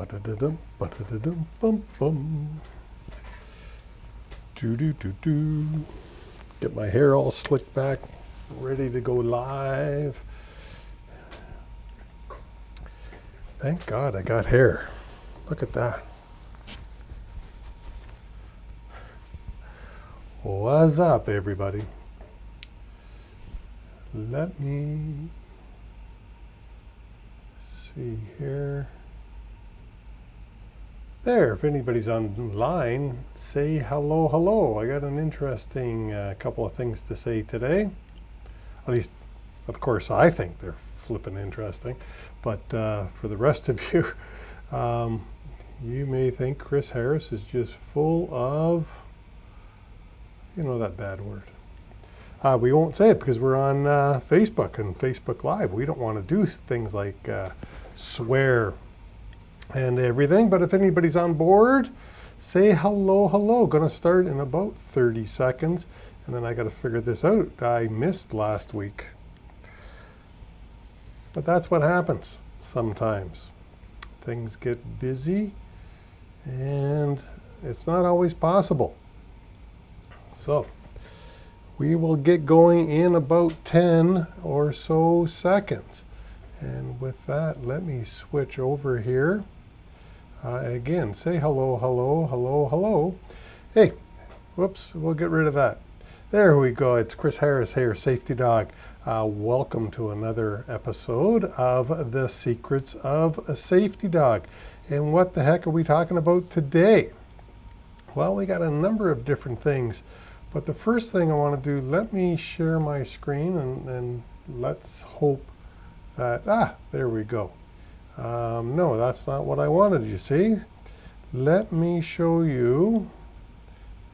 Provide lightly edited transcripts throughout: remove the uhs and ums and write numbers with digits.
Ba-da-da-dum, ba-da-da-dum, bum, bum. Do-do-do-do. Get my hair all slicked back, ready to go live. Thank God I got hair. Look at that. What's up, everybody? Let me see here. There, if anybody's online, say hello, hello. I got an interesting couple of things to say today. At least, of course, I think they're flippin' interesting. But for the rest of you, you may think Chris Harris is just full of, you know, that bad word. We won't say it because we're on Facebook and Facebook Live. We don't want to do things like swear and everything, but if anybody's on board, say hello, hello. Gonna start in about 30 seconds, and then I gotta figure this out. I missed last week. But that's what happens sometimes. Things get busy, and it's not always possible. So, we will get going in about 10 or so seconds. And with that, let me switch over here. Again, say hello, hello, hello, hello. Hey, whoops, we'll get rid of that. There we go. It's Chris Harris here, Safety Dog. Welcome to another episode of The Secrets of a Safety Dog. And what the heck are we talking about today? Well, we got a number of different things. But the first thing I want to do, let me share my screen and let's hope that, there we go. No, that's not what I wanted, you see. Let me show you.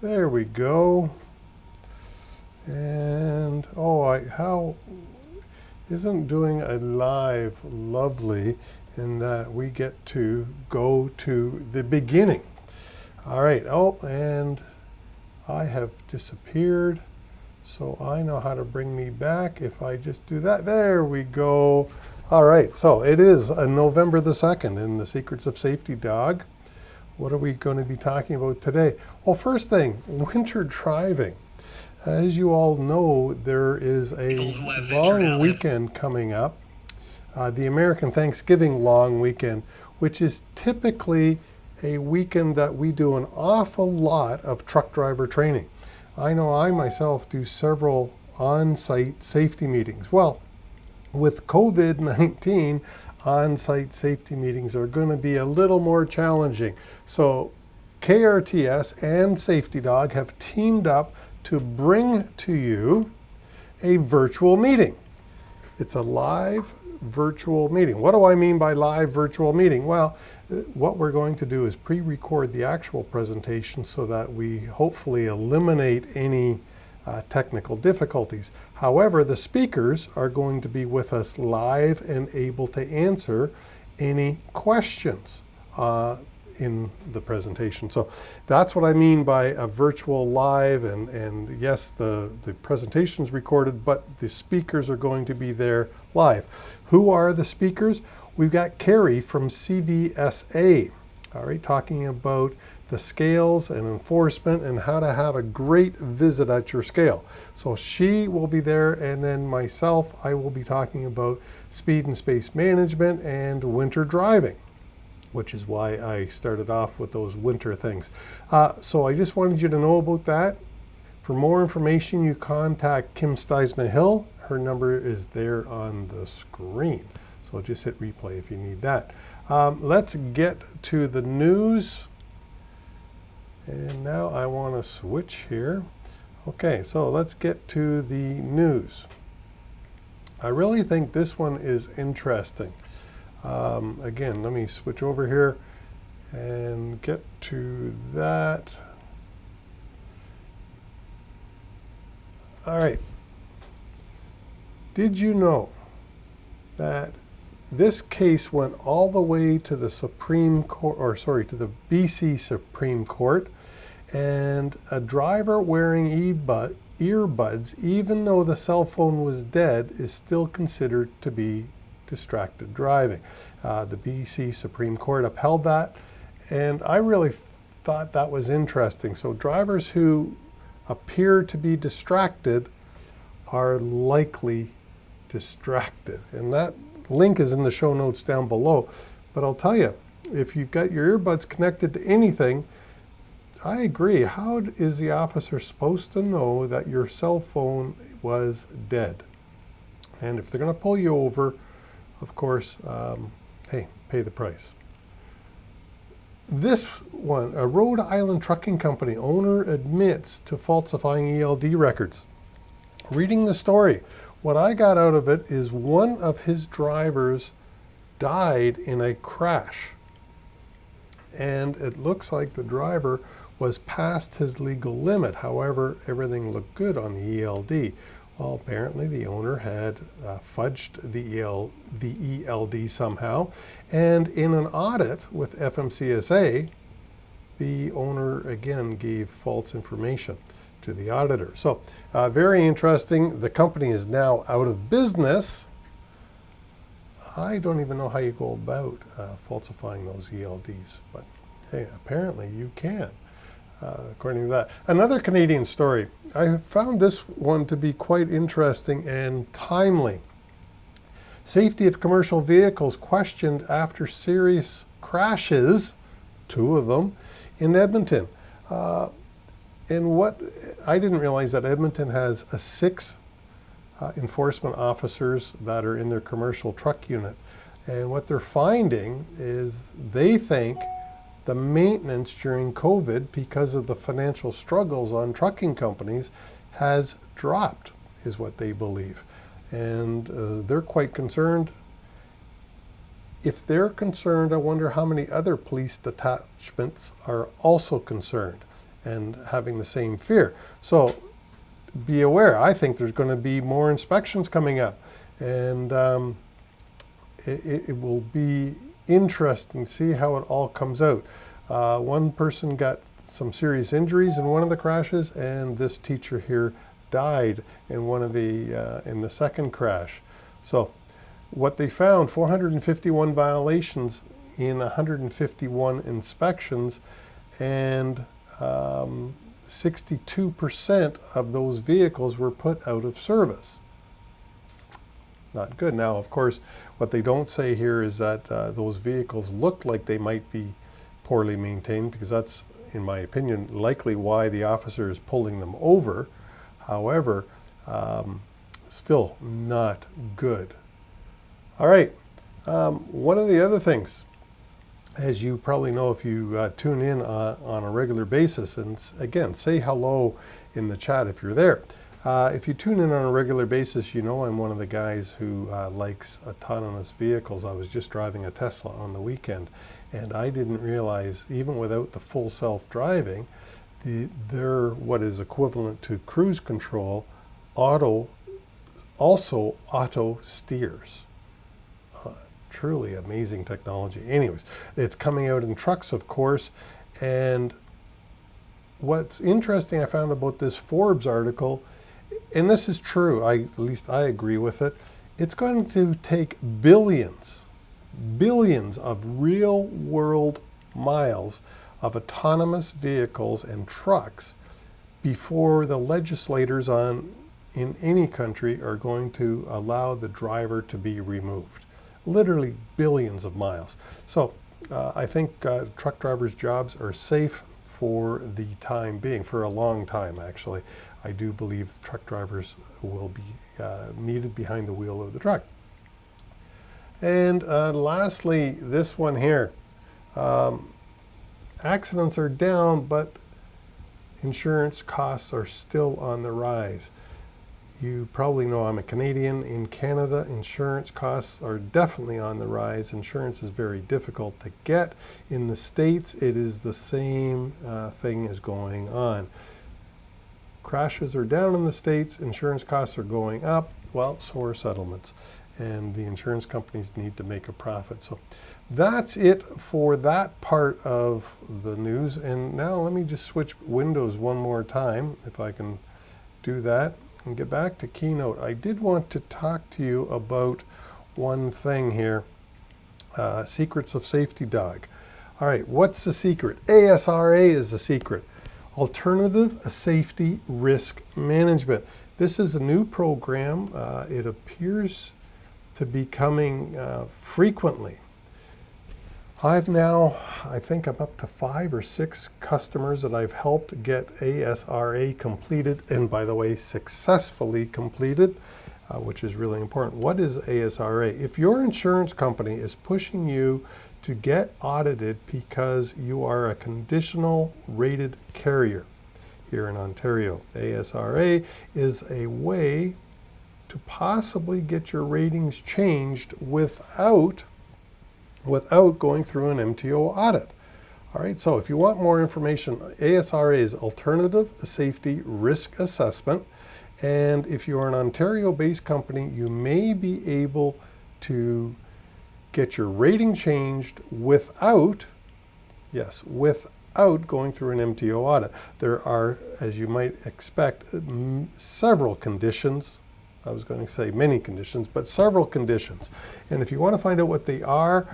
There we go. And, how isn't doing a live lovely in that we get to go to the beginning. All right, and I have disappeared, so I know how to bring me back if I just do that. There we go. All right, so it is November the 2nd in the Secrets of Safety Dog. What are we going to be talking about today? Well, first thing, winter driving. As you all know, there is a long weekend coming up, the American Thanksgiving long weekend, which is typically a weekend that we do an awful lot of truck driver training. I know I myself do several on-site safety meetings. Well, with COVID-19, on-site safety meetings are going to be a little more challenging. So KRTS and Safety Dog have teamed up to bring to you a virtual meeting. It's a live virtual meeting. What do I mean by live virtual meeting? Well, what we're going to do is pre-record the actual presentation so that we hopefully eliminate any technical difficulties. However, the speakers are going to be with us live and able to answer any questions in the presentation. So that's what I mean by a virtual live, and yes, the presentation's recorded, but the speakers are going to be there live. Who are the speakers? We've got Carrie from CVSA, all right, talking about the scales and enforcement and how to have a great visit at your scale. So she will be there, and then myself, I will be talking about speed and space management and winter driving, which is why I started off with those winter things. So I just wanted you to know about that. For more information, you contact Kim Steisman-Hill. Her number is there on the screen. So just hit replay if you need that. Let's get to the news. And now I want to switch here. Okay, so let's get to the news. I really think this one is interesting. Again, let me switch over here and get to that. All right. Did you know that this case went all the way to the Supreme Court, to the BC Supreme Court, and a driver wearing earbuds, even though the cell phone was dead, is still considered to be distracted driving. The BC Supreme Court upheld that, and I really thought that was interesting. So drivers who appear to be distracted are likely distracted. And that link is in the show notes down below. But I'll tell you, if you've got your earbuds connected to anything, I agree. How is the officer supposed to know that your cell phone was dead? And if they're going to pull you over, of course, hey, pay the price. This one, a Rhode Island trucking company owner admits to falsifying ELD records. Reading the story, what I got out of it is one of his drivers died in a crash. And it looks like the driver was past his legal limit. However, everything looked good on the ELD. Well, apparently the owner had fudged the ELD somehow. And in an audit with FMCSA, the owner again gave false information to the auditor. So very interesting. The company is now out of business. I don't even know how you go about falsifying those ELDs, but hey, apparently you can. According to that. Another Canadian story. I found this one to be quite interesting and timely. Safety of commercial vehicles questioned after serious crashes, 2 of them, in Edmonton. And what I didn't realize that Edmonton has 6 enforcement officers that are in their commercial truck unit. And what they're finding is they think the maintenance during COVID, because of the financial struggles on trucking companies, has dropped, is what they believe. And they're quite concerned. If they're concerned, I wonder how many other police detachments are also concerned and having the same fear. So be aware. I think there's going to be more inspections coming up. And it will be interesting to see how it all comes out. One person got some serious injuries in one of the crashes, and this teacher here died in one of the in the second crash. So what they found, 451 violations in 151 inspections, and 62% of those vehicles were put out of service. Not good. Now, of course, what they don't say here is that those vehicles look like they might be poorly maintained, because that's, in my opinion, likely why the officer is pulling them over. However, still not good. All right. One of the other things, as you probably know if you tune in on a regular basis, and again, say hello in the chat if you're there. If you tune in on a regular basis, you know I'm one of the guys who likes autonomous vehicles. I was just driving a Tesla on the weekend, and I didn't realize, even without the full self-driving, they're what is equivalent to cruise control, also auto steers. Truly amazing technology. Anyways, it's coming out in trucks, of course, and what's interesting I found about this Forbes article, and this is true, at least I agree with it, it's going to take billions of real world miles of autonomous vehicles and trucks before the legislators in any country are going to allow the driver to be removed. Literally billions of miles. So I think truck drivers' jobs are safe for the time being, for a long time actually. I do believe truck drivers will be needed behind the wheel of the truck. And lastly, this one here. Accidents are down, but insurance costs are still on the rise. You probably know I'm a Canadian. In Canada, insurance costs are definitely on the rise. Insurance is very difficult to get. In the States, it is the same thing is going on. Crashes are down in the States, insurance costs are going up. Well, so are settlements. And the insurance companies need to make a profit. So that's it for that part of the news. And now let me just switch windows one more time, if I can do that, and get back to Keynote. I did want to talk to you about one thing here. Secrets of Safety Dog. All right, what's the secret? ASRA is the secret. Alternative Safety Risk Management. This is a new program. It appears to be coming frequently. I think I'm up to 5 or 6 customers that I've helped get ASRA completed, and by the way, successfully completed, which is really important. What is ASRA? If your insurance company is pushing you to get audited because you are a conditional rated carrier here in Ontario, ASRA is a way to possibly get your ratings changed without going through an MTO audit. All right, so if you want more information, ASRA is Alternative Safety Risk Assessment. And if you're an Ontario-based company, you may be able to get your rating changed without going through an MTO audit. There are, as you might expect, several conditions. I was going to say many conditions, but several conditions. And if you want to find out what they are,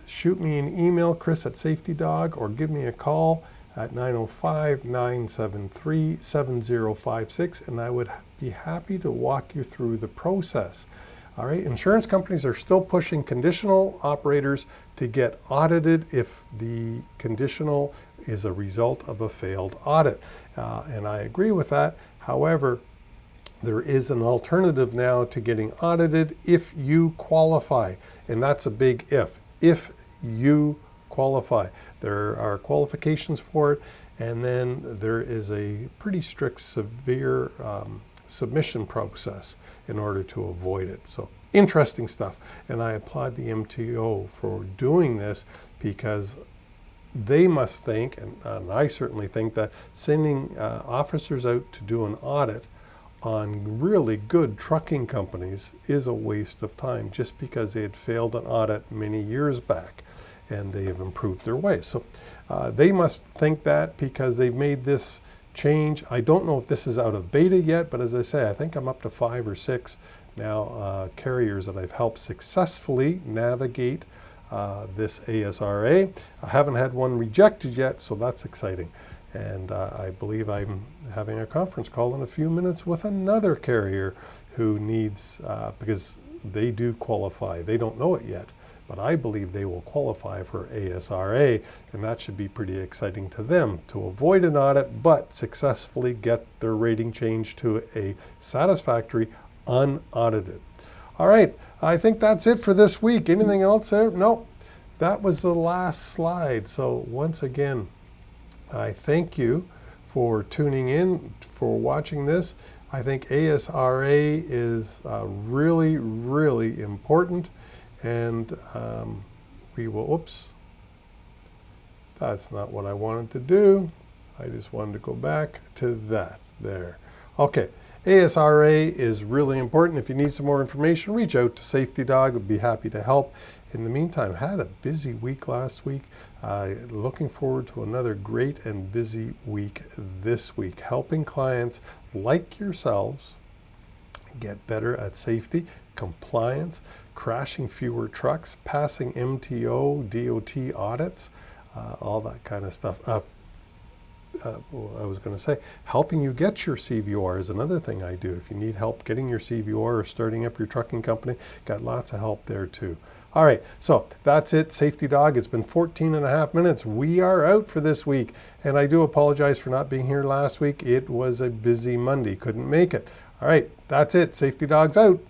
shoot me an email, Chris@SafetyDog, or give me a call at 905-973-7056, and I would be happy to walk you through the process. All right, insurance companies are still pushing conditional operators to get audited if the conditional is a result of a failed audit. And I agree with that. However, there is an alternative now to getting audited if you qualify. And that's a big if. If you qualify. There are qualifications for it. And then there is a pretty strict, severe submission process in order to avoid it. So interesting stuff. And I applaud the MTO for doing this, because they must think, and I certainly think, that sending officers out to do an audit on really good trucking companies is a waste of time, just because they had failed an audit many years back and they have improved their ways. So they must think that, because they've made this change. I don't know if this is out of beta yet, but as I say, I think I'm up to 5 or 6 now carriers that I've helped successfully navigate this ASRA. I haven't had one rejected yet, so that's exciting. And I believe I'm having a conference call in a few minutes with another carrier who needs, because they do qualify. They don't know it yet, but I believe they will qualify for ASRA, and that should be pretty exciting to them to avoid an audit, but successfully get their rating changed to a satisfactory unaudited. All right, I think that's it for this week. Anything else there? No, that was the last slide. So once again, I thank you for tuning in, for watching this. I think ASRA is really, really important. And we will, oops, that's not what I wanted to do. I just wanted to go back to that there. Okay, ASRA is really important. If you need some more information, reach out to Safety Dog. I'd be happy to help. In the meantime, had a busy week last week. Looking forward to another great and busy week this week, helping clients like yourselves get better at safety, compliance, crashing fewer trucks, passing MTO, DOT audits, all that kind of stuff. I was going to say, helping you get your CVR is another thing I do. If you need help getting your CVR or starting up your trucking company, got lots of help there too. All right, so that's it, Safety Dog. It's been 14 and a half minutes. We are out for this week, and I do apologize for not being here last week. It was a busy Monday, couldn't make it. All right, that's it, Safety Dog's out.